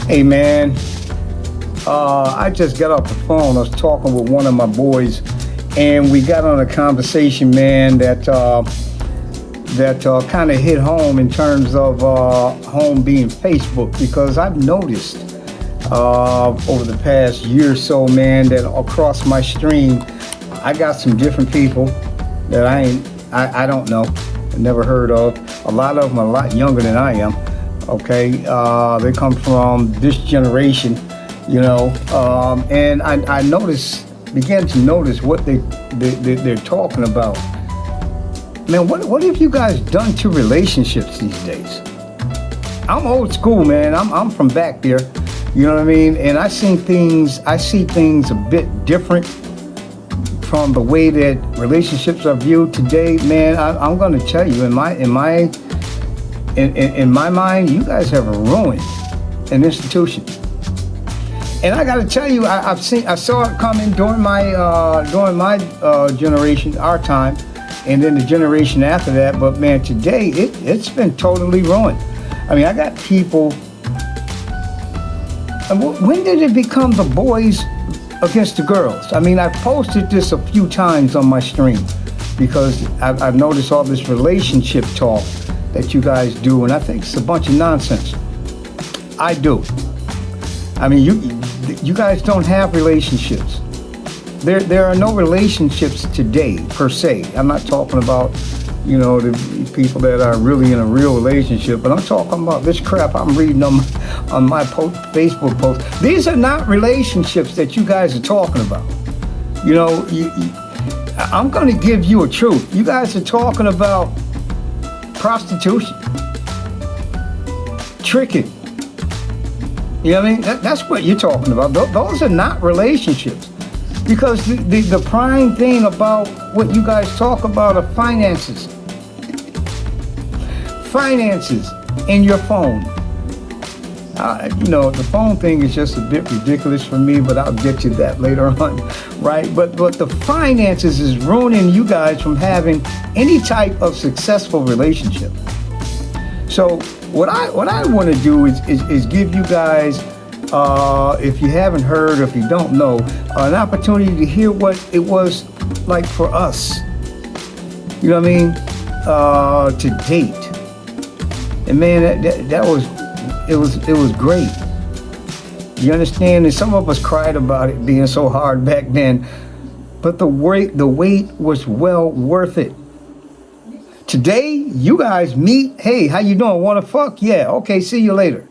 Hey man, I just got off the phone. I was talking with one of my boys, and we got on a conversation, man, that kind of hit home in terms of home being Facebook, because I've noticed over the past year or so, man, that across my stream, I got some different people that I don't know, never heard of. A lot of them are a lot younger than I am. Okay, they come from this generation, you know, and I began to notice what they're talking about. Man, what have you guys done to relationships these days? I'm old school, man. I'm from back there, you know what I mean? And I see things a bit different from the way that relationships are viewed today, man. I'm going to tell you, in my mind, you guys have ruined an institution. And I got to tell you, I saw it coming during my generation, our time, and then the generation after that. But man, today it's been totally ruined. I mean, I got people. And when did it become the boys against the girls? I mean, I've posted this a few times on my stream because I've noticed all this relationship talk that you guys do, and I think it's a bunch of nonsense. I do. I mean, you guys don't have relationships. There are no relationships today, per se. I'm not talking about, you know, the people that are really in a real relationship, but I'm talking about this crap I'm reading on my Facebook post. These are not relationships that you guys are talking about. You know, I'm going to give you a truth. You guys are talking about prostitution, tricking. You know what I mean? That's what you're talking about. Those are not relationships. Because the prime thing about what you guys talk about are finances. Finances in your phone. You know, the phone thing is just a bit ridiculous for me, but I'll get to that later on, right? But the finances is ruining you guys from having any type of successful relationship. So what I want to do is give you guys, if you haven't heard, or if you don't know, an opportunity to hear what it was like for us. You know what I mean? To date. And man, it was great. You understand? And some of us cried about it being so hard back then, but the wait was well worth it. Today, you guys meet. Hey, how you doing? Want to fuck? Yeah. Okay. See you later.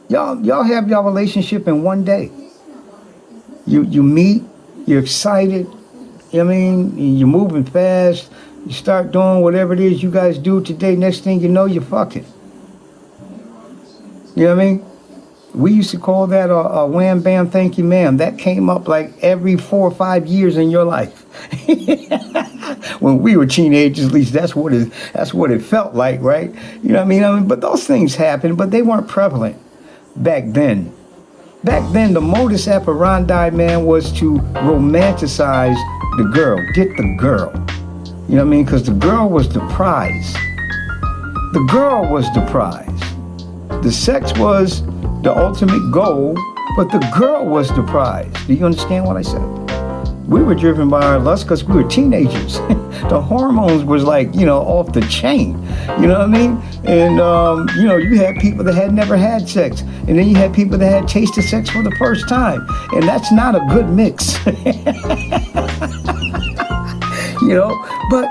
Y'all have y'all relationship in one day. You meet. You're excited. You know what I mean? You're moving fast. You start doing whatever it is you guys do today. Next thing you know, you're fucking. You know what I mean? We used to call that a wham, bam, thank you, ma'am. That came up like every 4 or 5 years in your life. When we were teenagers, at least that's what it felt like, right? You know what I mean? But those things happened, but they weren't prevalent back then. Back then, the modus operandi, man, was to romanticize the girl, get the girl. You know what I mean? Because the girl was the prize. The girl was the prize. The sex was the ultimate goal, but the girl was the prize. Do you understand what I said? We were driven by our lust because we were teenagers. The hormones was like, you know, off the chain. You know what I mean? And, you know, you had people that had never had sex. And then you had people that had tasted sex for the first time. And that's not a good mix. You know, but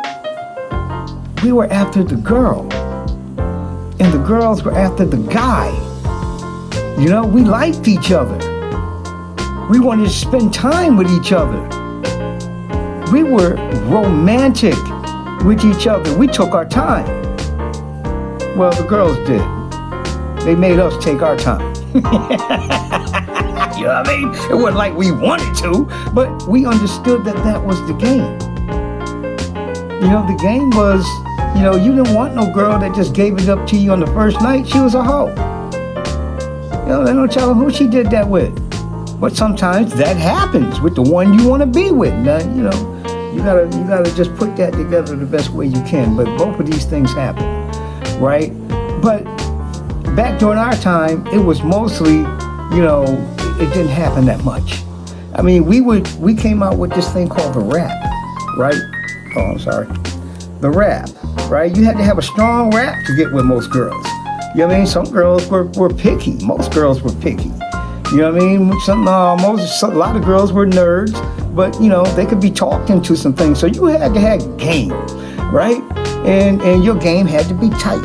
we were after the girl. And the girls were after the guy. You know, we liked each other. We wanted to spend time with each other. We were romantic with each other. We took our time. Well, the girls did. They made us take our time. You know what I mean? It wasn't like we wanted to, but we understood that that was the game. You know, the game was, you know, you didn't want no girl that just gave it up to you on the first night. She was a hoe. You know, they don't tell her who she did that with. But sometimes that happens with the one you want to be with. Now, you gotta just put that together the best way you can. But both of these things happen, right? But back during our time, it was mostly, it didn't happen that much. I mean, we came out with this thing called the rap, right? Oh, I'm sorry. The rap, right? You had to have a strong rap to get with most girls. You know what I mean? Some girls were picky. Most girls were picky. You know what I mean? A lot of girls were nerds, but they could be talked into some things. So you had to have game, right? And your game had to be tight.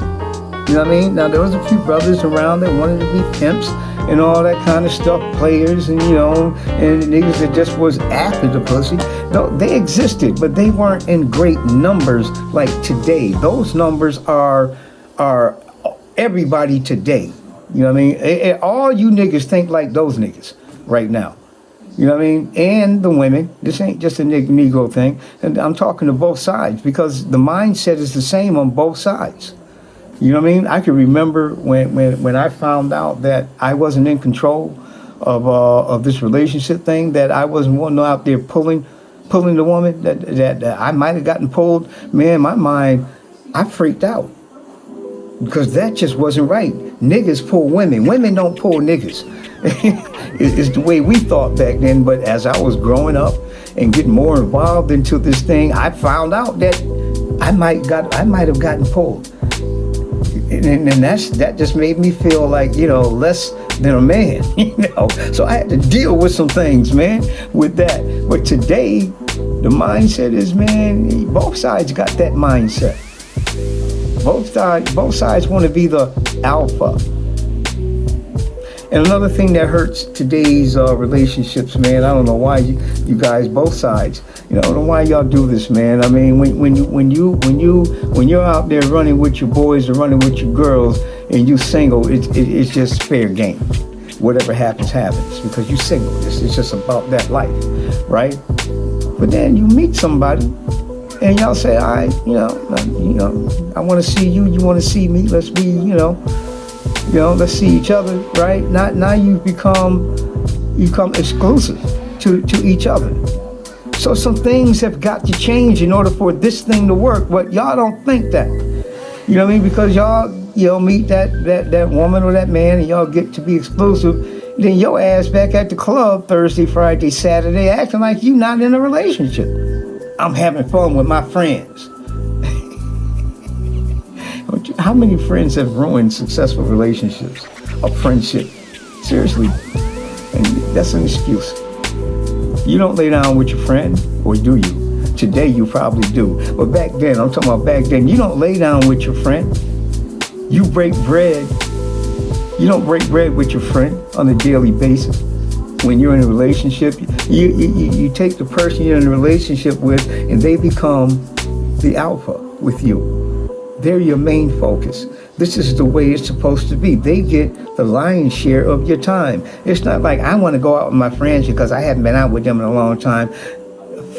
You know what I mean? Now there was a few brothers around that wanted to be pimps and all that kind of stuff, players and and niggas that just was after the pussy. No, they existed, but they weren't in great numbers like today. Those numbers are everybody today. You know what I mean? All you niggas think like those niggas right now. You know what I mean? And the women. This ain't just a Negro thing. And I'm talking to both sides because the mindset is the same on both sides. You know what I mean? I can remember when I found out that I wasn't in control of this relationship thing, that I wasn't one out there pulling the woman, that I might have gotten pulled. Man, my mind, I freaked out. Because that just wasn't right. Niggas pull women. Women don't pull niggas. It's the way we thought back then. But as I was growing up and getting more involved into this thing, I found out that I might have gotten pulled. And that just made me feel like, less than a man, So I had to deal with some things, man, with that. But today, the mindset is, man, both sides got that mindset. Both sides want to be the alpha. And another thing that hurts today's relationships, man, I don't know why you guys, both sides, I don't know why y'all do this, man. I mean, when you're out there running with your boys or running with your girls and you single, it's just fair game. Whatever happens, happens because you single. It's just about that life, right? But then you meet somebody. And y'all say, all right, I want to see you, you want to see me. Let's be, let's see each other, right? Now you become exclusive to each other. So some things have got to change in order for this thing to work. But y'all don't think that. You know what I mean? Because y'all, meet that woman or that man and y'all get to be exclusive. Then your ass back at the club Thursday, Friday, Saturday, acting like you not in a relationship. I'm having fun with my friends. How many friends have ruined successful relationships or friendship? Seriously. And that's an excuse. You don't lay down with your friend, or do you? Today you probably do. But back then, I'm talking about back then, you don't lay down with your friend. You break bread. You don't break bread with your friend on a daily basis. When you're in a relationship, you take the person you're in a relationship with and they become the alpha with you. They're your main focus. This is the way it's supposed to be. They get the lion's share of your time. It's not like I want to go out with my friends because I haven't been out with them in a long time.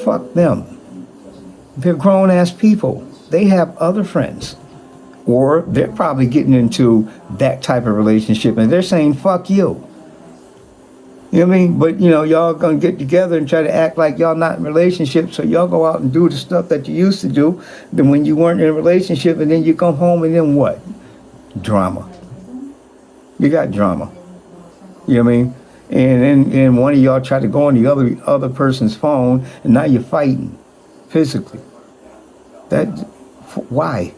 Fuck them. They're grown-ass people. They have other friends. Or they're probably getting into that type of relationship and they're saying, fuck you. You know what I mean? But, y'all going to get together and try to act like y'all not in a relationship. So y'all go out and do the stuff that you used to do. Then when you weren't in a relationship and then you come home and then what? Drama. You got drama. You know what I mean? And then one of y'all try to go on the other person's phone and now you're fighting physically. Why?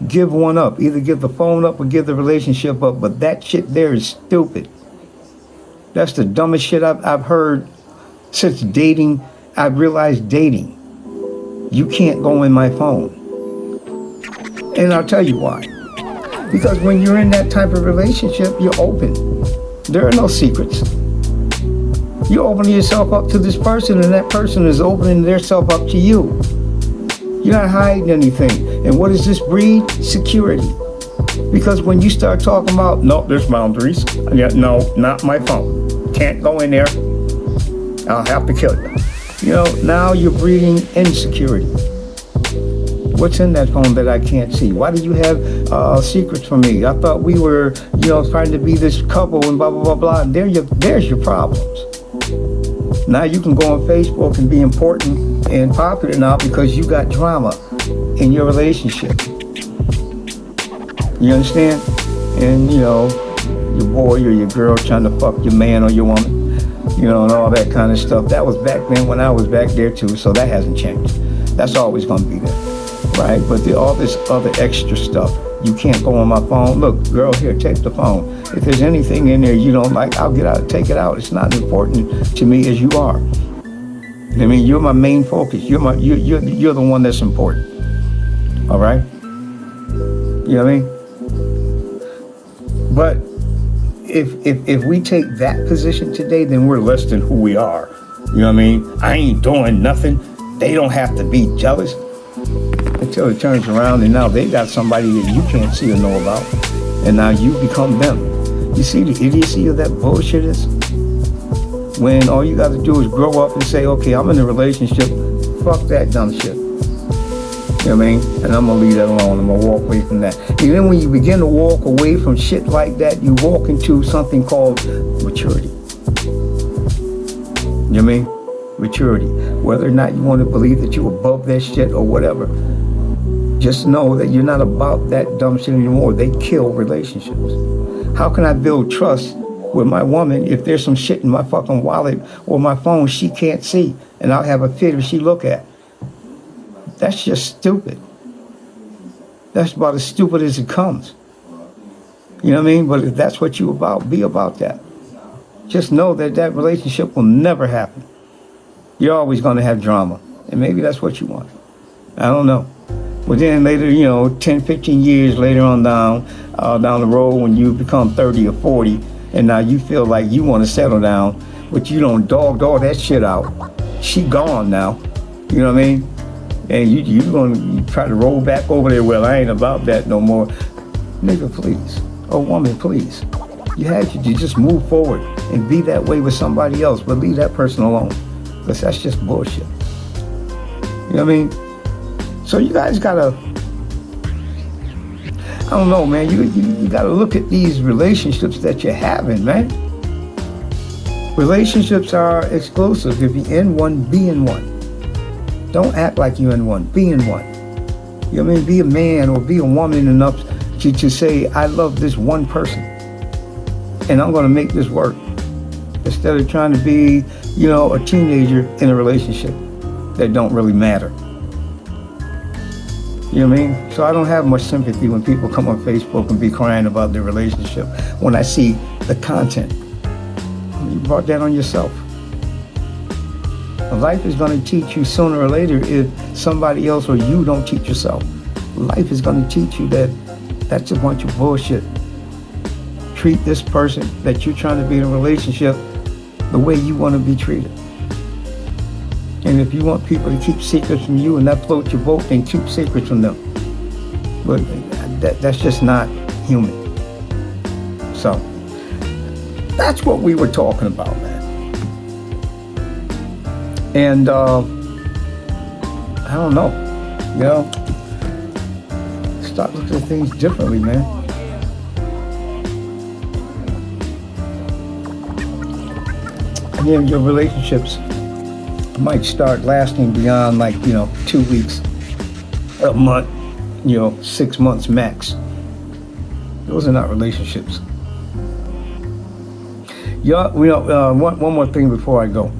Give one up. Either give the phone up or give the relationship up. But that shit there is stupid. That's the dumbest shit I've heard since dating. I've realized dating. You can't go in my phone. And I'll tell you why. Because when you're in that type of relationship, you're open. There are no secrets. You're opening yourself up to this person and that person is opening themselves up to you. You're not hiding anything. And what does this breed? Security. Because when you start talking about, no, there's boundaries. No, not my phone. Can't go in there. I'll have to kill you. Now you're breeding insecurity. What's in that phone that I can't see? Why do you have secrets from me? I thought we were, trying to be this couple and blah, blah, blah, blah. And there's your problems. Now you can go on Facebook and be important and popular now because you got drama in your relationship. You understand? And, your boy or your girl trying to fuck your man or your woman, and all that kind of stuff. That was back then when I was back there too, so that hasn't changed. That's always going to be there, right? But all this other extra stuff, you can't go on my phone. Look, girl, here, take the phone. If there's anything in there you don't like, I'll take it out. It's not important to me as you are. I mean, you're my main focus. You're the one that's important. All right? You know what I mean? But if we take that position today, then we're less than who we are. You know what I mean? I ain't doing nothing. They don't have to be jealous until it turns around and now they got somebody that you can't see or know about. And now you become them. You see the idiocy of that bullshit is? When all you got to do is grow up and say, okay, I'm in a relationship. Fuck that dumb shit. You know what I mean? And I'm going to leave that alone. I'm going to walk away from that. And then when you begin to walk away from shit like that, you walk into something called maturity. You know what I mean? Maturity. Whether or not you want to believe that you're above that shit or whatever, just know that you're not about that dumb shit anymore. They kill relationships. How can I build trust with my woman if there's some shit in my fucking wallet or my phone she can't see and I'll have a fit if she look at? That's just stupid. That's about as stupid as it comes. You know what I mean? But if that's what you about, be about that. Just know that relationship will never happen. You're always going to have drama. And maybe that's what you want. I don't know. But then later, 10, 15 years later on down the road when you become 30 or 40, and now you feel like you want to settle down, but you don't dogged all that shit out. She gone now. You know what I mean? And you going to try to roll back over there, well, I ain't about that no more. Nigga, please. Oh, woman, please. You just move forward and be that way with somebody else, but leave that person alone. Because that's just bullshit. You know what I mean? So you guys gotta, I don't know, man. You gotta look at these relationships that you're having, man. Relationships are exclusive. If you're in one, be in one. Don't act like you're in one. Be in one. You know what I mean? Be a man or be a woman enough to say, I love this one person. And I'm going to make this work. Instead of trying to be, a teenager in a relationship that don't really matter. You know what I mean? So I don't have much sympathy when people come on Facebook and be crying about their relationship when I see the content. You brought that on yourself. Life is going to teach you sooner or later if somebody else or you don't teach yourself. Life is going to teach you that that's a bunch of bullshit. Treat this person that you're trying to be in a relationship the way you want to be treated. And if you want people to keep secrets from you and that floats your boat, then keep secrets from them. But that's just not human. So that's what we were talking about, man. And I don't know, start looking at things differently, man. And then your relationships might start lasting beyond 2 weeks, a month, 6 months max. Those are not relationships. One more thing before I go.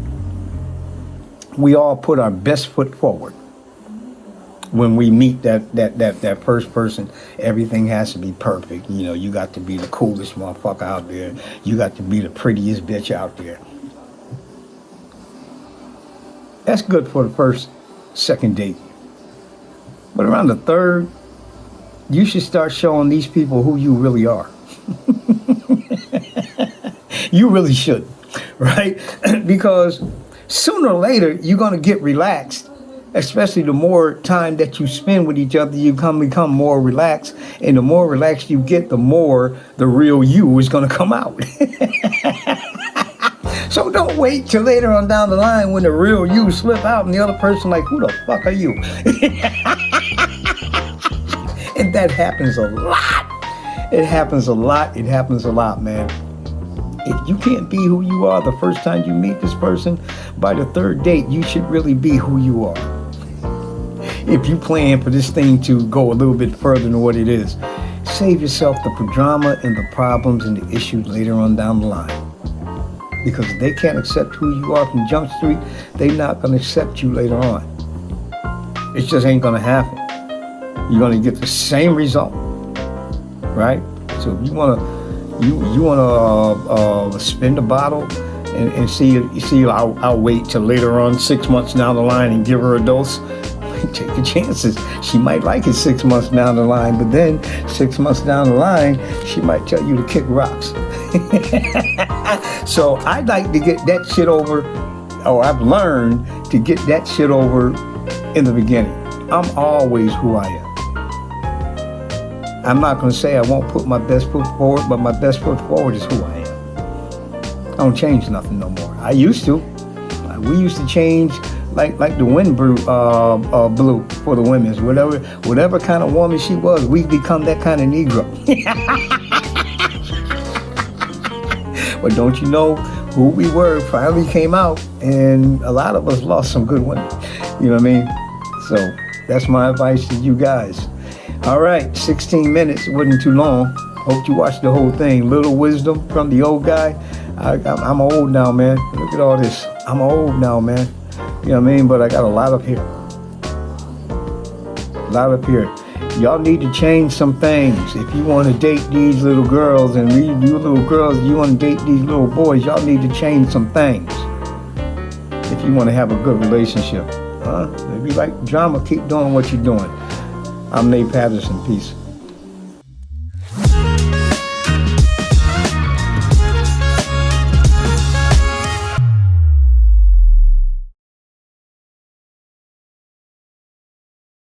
We all put our best foot forward when we meet that first person. Everything has to be perfect. You got to be the coolest motherfucker out there. You got to be the prettiest bitch out there. That's good for the first, second date. But around the third, you should start showing these people who you really are. You really should, right? Because sooner or later, you're going to get relaxed, especially the more time that you spend with each other, you become more relaxed. And the more relaxed you get, the more the real you is going to come out. So don't wait till later on down the line when the real you slip out and the other person like, who the fuck are you? that happens a lot. It happens a lot. It happens a lot, man. If you can't be who you are the first time you meet this person, by the third date, you should really be who you are. If you plan for this thing to go a little bit further than what it is, save yourself the drama and the problems and the issues later on down the line. Because if they can't accept who you are from Jump Street, they're not going to accept you later on. It just ain't going to happen. You're going to get the same result, right? So if you want to spin the bottle and see, I'll wait till later on 6 months down the line and give her a dose. Take your chances. She might like it 6 months down the line, but then 6 months down the line, she might tell you to kick rocks. So I'd like to get that shit over, or I've learned to get that shit over in the beginning. I'm always who I am. I'm not going to say I won't put my best foot forward, but my best foot forward is who I am. I don't change nothing no more. I used to. We used to change like the wind blew for the women's. Whatever kind of woman she was, we become that kind of Negro. But don't you know, who we were finally came out, and a lot of us lost some good women. You know what I mean? So that's my advice to you guys. All right, 16 minutes, wasn't too long. Hope you watched the whole thing. Little wisdom from the old guy. I'm old now, man. Look at all this. I'm old now, man. You know what I mean? But I got a lot up here. A lot up here. Y'all need to change some things. If you want to date these little girls, and you little girls, you want to date these little boys, y'all need to change some things. If you want to have a good relationship. If you like drama, keep doing what you're doing. I'm Nate Patterson. Peace.